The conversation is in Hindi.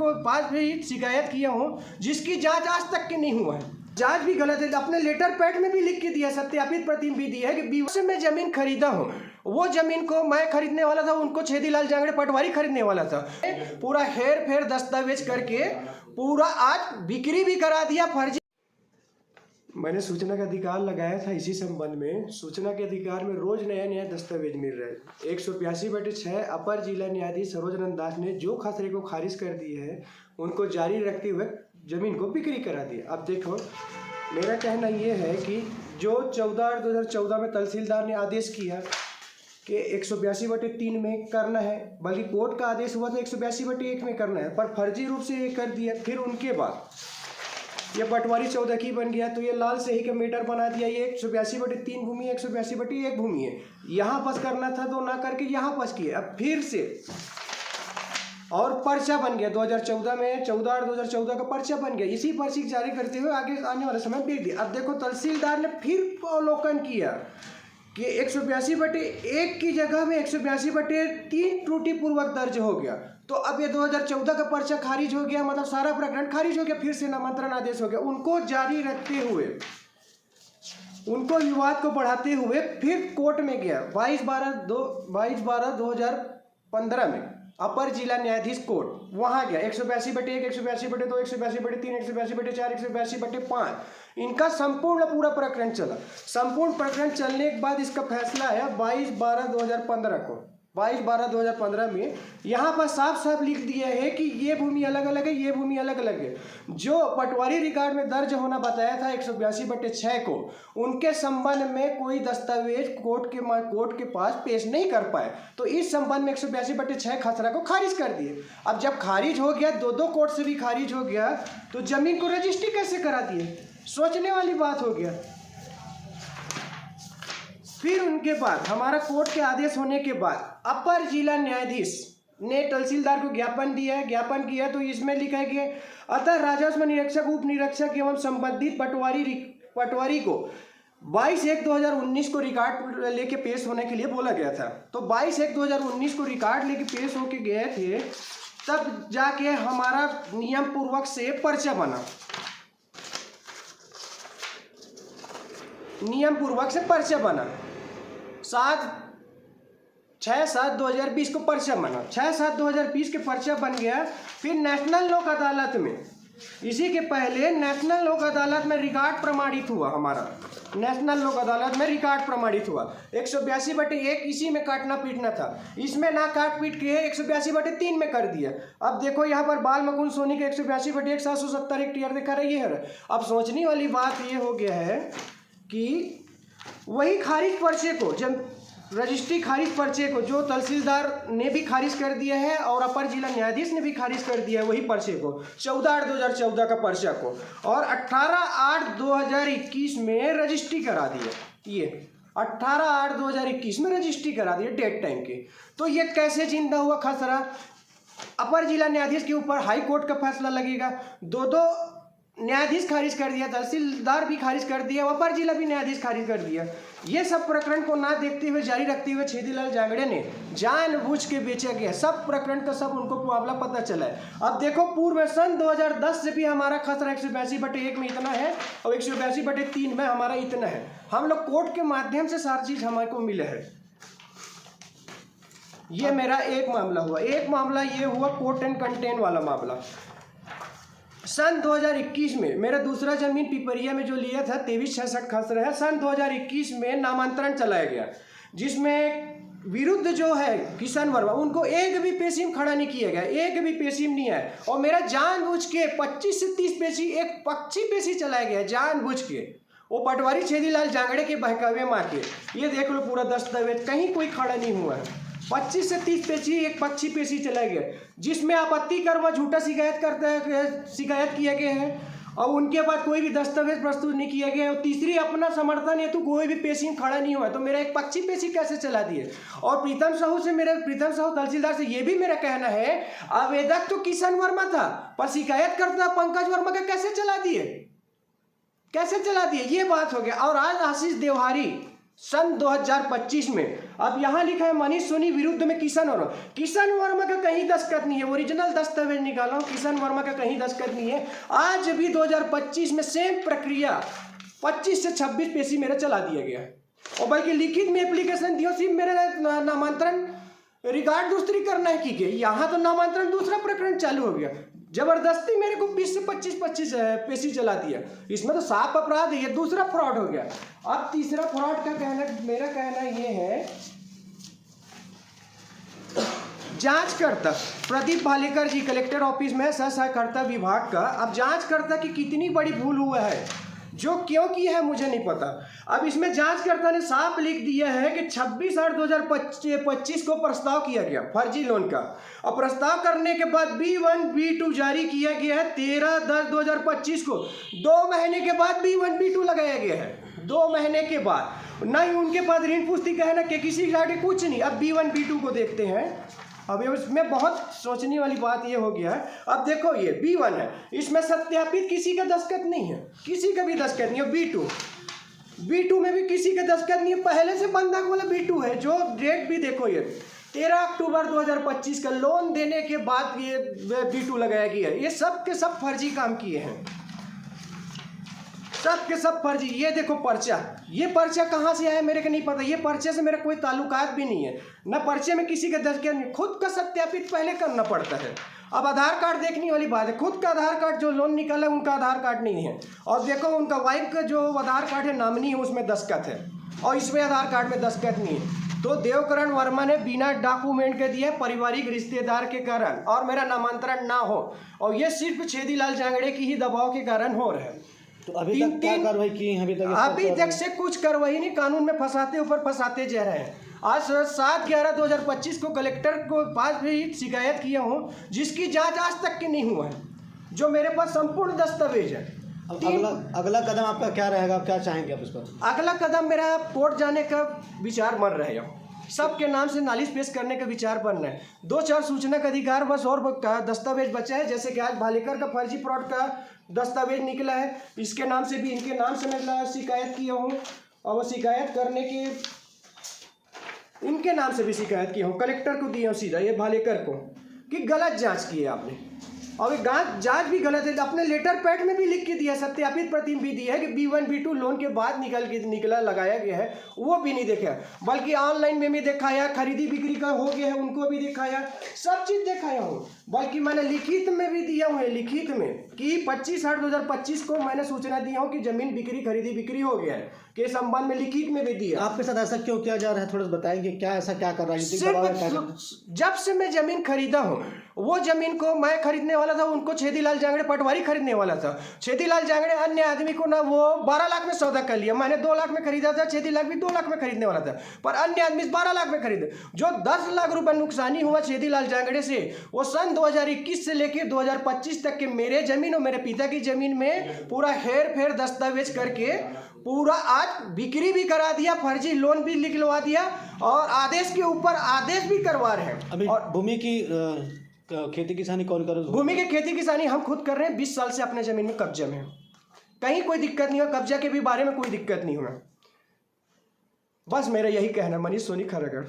को पास भी शिकायत किया हूँ, जिसकी जांच आज तक के नहीं हुआ है। जांच भी गलत है। अपने लेटर पैड में भी लिख के दिया, सत्यापित प्रति भी दी है कि बीस से मैं जमीन खरीदा हूँ। वो जमीन को मैं खरीदने वाला था, उनको छेदीलाल जांगड़े पटवारी खरीदने वाला था। पूरा हेर फेर दस्तावेज करके पूरा आज बिक्री भी करा दिया फर्जी। मैंने सूचना का अधिकार लगाया था इसी संबंध में। सूचना के अधिकार में रोज नया नया दस्तावेज मिल रहा है। 182/6 अपर जिला न्यायाधीश सरोज दास ने जो खसरे को खारिज कर दी है, उनको जारी रखते हुए जमीन को बिक्री करा दिया। अब देखो, मेरा कहना ये है कि जो 14/2014 में तहसीलदार ने आदेश किया कि 182/3 में करना है, बल्कि कोर्ट का आदेश हुआ था 182/1 में करना है, पर फर्जी रूप से ये कर दिया। फिर उनके बाद ये पटवारी 14 की बन गया, तो ये लाल सही का मीटर बना दिया। ये 182/3 भूमि है, 182/1 भूमि है। यहाँ पास करना था तो ना करके यहाँ पास किया। अब फिर से और पर्चा बन गया 2014 में, 14/2014 का पर्चा बन गया। इसी पर्ची जारी करते हुए आगे आने वाले समय भेज दिया। अब देखो, तहसीलदार ने फिर अवलोकन किया कि 182/1 की जगह में 182/3 त्रुटिपूर्वक दर्ज हो गया। तो अब ये 2014 का पर्चा खारिज हो गया, मतलब सारा प्रकरण खारिज हो गया। फिर से नामांतरण आदेश हो गया। उनको जारी रखते हुए, उनको विवाद को बढ़ाते हुए फिर कोर्ट में गया 22/12/2015 में अपर जिला न्यायाधीश कोर्ट। वहाँ गया 182/1, 182/2, 182/3, 182/4, 182/5। इनका संपूर्ण पूरा प्रकरण चला। संपूर्ण प्रकरण चलने के बाद इसका फैसला आया 22/12/2015 को। 22/12/2015 में यहाँ पर साफ साफ लिख दिया है कि ये भूमि अलग अलग है, ये भूमि अलग अलग है। जो पटवारी रिकॉर्ड में दर्ज होना बताया था 182/6 को, उनके संबंध में कोई दस्तावेज कोर्ट के पास पेश नहीं कर पाए, तो इस संबंध में 182/6 खसरा को खारिज कर दिए। अब जब खारिज हो गया, दो कोर्ट से भी खारिज हो गया, तो जमीन को रजिस्ट्री कैसे करा दिए? सोचने वाली बात हो गया। फिर उनके बाद हमारा कोर्ट के आदेश होने के बाद अपर जिला न्यायाधीश ने तहसीलदार को ज्ञापन दिया है। ज्ञापन किया तो इसमें लिखा है कि अतः राजस्व निरीक्षक, उप निरीक्षक एवं संबंधित पटवारी को 22/1/2019 को रिकॉर्ड लेके पेश होने के लिए बोला गया था। तो 22/1/2019 को रिकॉर्ड लेके पेश होके गए थे, तब जाके हमारा नियम पूर्वक से पर्चा बना। नियम पूर्वक से पर्चा बना 6/7/2020 को पर्चा बना। 6/7/2020 के पर्चा बन गया। फिर नेशनल लोक अदालत में, इसी के पहले नेशनल लोक अदालत में रिकॉर्ड प्रमाणित हुआ। हमारा नेशनल लोक अदालत में रिकॉर्ड प्रमाणित हुआ। 182/1 इसी में काटना पीटना था, इसमें ना काट पीट के 182/3 में कर दिया। अब देखो यहाँ पर बाल मुकुंद सोनी का 182/1 770 हेक्टेयर दिखा रहा है, ये है। अब सोचने वाली बात ये हो गया है कि वही खारिज पर्चे को, जब रजिस्ट्री खारिज पर्चे को, जो तहसीलदार ने भी खारिज कर दिया है और अपर जिला न्यायाधीश ने भी खारिज कर दिया है, वही पर्चे को 14/8/2014 का पर्चा को, और 18/8/2021 में रजिस्ट्री करा दिया। ये 18/8/2021 में रजिस्ट्री करा दिया डेट टाइम के। तो ये कैसे जिंदा हुआ खसरा? अपर जिला न्यायाधीश के ऊपर हाई कोर्ट का फैसला लगेगा। दो न्यायाधीश खारिज कर दिया, तहसीलदार भी खारिज कर दिया, अपर जिला भी न्यायाधीश खारिज कर दिया। ये सब प्रकरण को ना देखते हुए, जारी रखते हुए छेदीलाल जांगड़े ने जानबूझ के बेचा गया। सब प्रकरण का सब उनको मामला पता चला है। अब देखो, पूर्व में सन 2010 से भी हमारा खसरा 182/1 में इतना है और 182/3 में हमारा इतना है। हम लोग कोर्ट के माध्यम से सारी चीज हमारे को मिले है। ये मेरा एक मामला हुआ। एक मामला ये हुआ कोर्ट एंड कंटेन वाला मामला। सन 2021 में मेरा दूसरा जमीन पिपरिया में जो लिया था 2366 खसरा है। सन 2021 में नामांतरण चलाया गया, जिसमें विरुद्ध जो है किशन वर्मा, उनको एक भी पेशीम खड़ा नहीं किया गया, एक भी पेशीम नहीं है। और मेरा जानबूझ के 25 से 30 पेशी, एक पक्षी पेशी चलाया गया जानबूझ के, वो पटवारी छेदीलाल जांगड़े के बहकावे मार के। ये देख लो पूरा दस्तावेज, कहीं कोई खड़ा नहीं हुआ है। 25 से 30 पेशी, एक पक्षी पेशी चलाया गया, जिसमें आपत्ति कर वह झूठा शिकायत किया गया है और उनके बाद कोई भी दस्तावेज प्रस्तुत नहीं किया गया। और तीसरी, अपना समर्थन हेतु कोई भी पेशी में खड़ा नहीं हुआ। तो मेरा एक पक्षी पेशी कैसे चला दिए? और प्रीतम साहू तहसीलदार से ये भी मेरा कहना है, आवेदक तो किशन वर्मा था, पर शिकायत करता पंकज वर्मा का कैसे चला दिए? कैसे चला दिए? ये बात हो गया। और आज आशीष देवहारी सन 2025 में। अब यहाँ लिखा है मनीष सोनी विरुद्ध में किशन वर्मा। किशन वर्मा का कहीं दस्तखत नहीं है, ओरिजिनल दस्तावेज निकाला हूँ, किशन वर्मा का कहीं दस्तखत नहीं है। आज भी 2025 में सेम प्रक्रिया 25 से 26 पेशी मेरा चला दिया गया है, और बल्कि लिखित में एप्लीकेशन दियो सिर्फ मेरे नामांतरण रिकॉर्ड दूसरी करना है की यहाँ तो नामांतरण दूसरा प्रकरण चालू हो गया। जबरदस्ती मेरे को 20 से 25 पेशी चला दिया। इसमें तो साफ अपराध है, ये दूसरा फ्रॉड हो गया। अब तीसरा फ्रॉड का कहना, मेरा कहना ये है, जांचकर्ता प्रदीप भालेकर जी कलेक्टर ऑफिस में सहकारिता विभाग का। अब जांचकर्ता की कितनी बड़ी भूल हुआ है, जो क्यों की है मुझे नहीं पता। अब इसमें जांचकर्ता ने साफ लिख दिया है कि 26/8/2025 को प्रस्ताव किया गया फर्जी लोन का, और प्रस्ताव करने के बाद B1 B2 जारी किया गया है 13/10/2025 को। 2 महीने के बाद B1 B2 लगाया गया है, 2 महीने के बाद। ना ही उनके पास ऋण पुस्तिका है, ना कि किसी घाटे कुछ नहीं। अब B1 B2 को देखते हैं। अब इसमें बहुत सोचने वाली बात ये हो गया है। अब देखो ये B1 है, इसमें सत्यापित किसी का दस्तखत नहीं है, किसी का भी दस्तखत नहीं है। B2 में भी किसी का दस्तखत नहीं है, पहले से बंधक वाला B2 है। जो डेट भी देखो ये 13 अक्टूबर 2025 का लोन देने के बाद ये B2 लगाया गया है। ये सब के सब फर्जी काम किए हैं, सब के सब फर्जी। ये देखो पर्चा, ये पर्चा कहाँ से आया मेरे को नहीं पता, ये पर्चे से मेरा कोई ताल्लुकात भी नहीं है, न पर्चे में किसी का दस्तखत नहीं। खुद का सत्यापित पहले करना पड़ता है। अब आधार कार्ड देखने वाली बात है, खुद का आधार कार्ड जो लोन निकाला उनका आधार कार्ड नहीं है, और देखो उनका वाइफ का जो आधार कार्ड है नॉमिनी है उसमें दस्तखत है, और इसमें आधार कार्ड में दस्तखत नहीं है। तो देवकरण वर्मा ने बिना डॉक्यूमेंट के दिए पारिवारिक रिश्तेदार के कारण, और मेरा नामांतरण ना हो, और ये सिर्फ छेदीलाल जांगड़े की ही दबाव के कारण हो रहा है। तो अभी तक क्या कार्रवाई की है? अभी तक से कुछ कार्रवाई नहीं, कानून में फंसाते ऊपर फंसाते जा रहे हैं। आज 7/11/2025 को कलेक्टर को पास भी शिकायत किया हूँ, जिसकी जांच आज तक की नहीं हुआ है, जो मेरे पास संपूर्ण दस्तावेज है। अब अगला कदम आपका क्या रहेगा, क्या चाहेंगे आप इस पर? अगला कदम मेरा कोर्ट जाने का विचार बन रहा है, सबके नाम से नालिश पेश करने का विचार बन रहा है। 2-4 सूचना का अधिकार बस और दस्तावेज बचा है, जैसे कि आज भालेकर का फर्जी फ्रॉड का दस्तावेज निकला है, इसके नाम से भी, इनके नाम से मैं शिकायत किया हूँ, और वो शिकायत करने के इनके नाम से भी शिकायत किया हूँ, कलेक्टर को दिया हूँ सीधा, ये भालेकर को, कि गलत जांच की है आपने, और ये जांच भी गलत है। अपने लेटर पैड में भी लिख के दिया, सत्यापित प्रति भी दी है कि B1 B2 लोन के बाद निकला लगाया गया है, वो भी नहीं देखा, बल्कि ऑनलाइन में भी दिखाया, खरीदी बिक्री का हो गया है उनको भी दिखाया, सब चीज़ दिखाया हूँ। बल्कि मैंने लिखित में भी दिया हुआ है, लिखित में कि 25/8/2025 को मैंने सूचना दी हूँ कि जमीन बिक्री खरीदी बिक्री हो गया है के संबंध में, लिखित में भी दिया। आपके साथ ऐसा क्यों किया जा रहा है, थोड़ा बताएंगे? क्या ऐसा क्या कर रहा है? जब से मैं जमीन खरीदा हूँ, वो जमीन को मैं खरीदने वाला था, उनको छेदीलाल जांगड़े पटवारी खरीदने वाला था। छेदीलाल जांगड़े अन्य आदमी को ना वो 12 लाख में सौदा कर लिया, मैंने 2 लाख में खरीदा था, छेदीलाल भी 2 लाख में खरीदने वाला था, पर अन्य आदमी 12 लाख में खरीदे। जो 10 लाख रुपए नुकसानी हुआ छेदीलाल जांगड़े से, वो सन 2021 से लेकर 2025 तक के मेरे जमीन और मेरे पिता की जमीन में पूरा हेर फेर दस्तावेज करके पूरा आज बिक्री भी करा दिया, फर्जी लोन भी लिखवा दिया, और आदेश के ऊपर आदेश भी करवा रहे हैं। अभी और भूमि की खेती किसानी कौन कर रहा है? भूमि की खेती किसानी हम खुद कर रहे हैं, 20 साल से अपने जमीन में कब्जे में, कहीं कोई दिक्कत नहीं हो, कब्जा के भी बारे में कोई दिक्कत नहीं हुआ। बस मेरा यही कहना। मनीष सोनी, खरगढ़।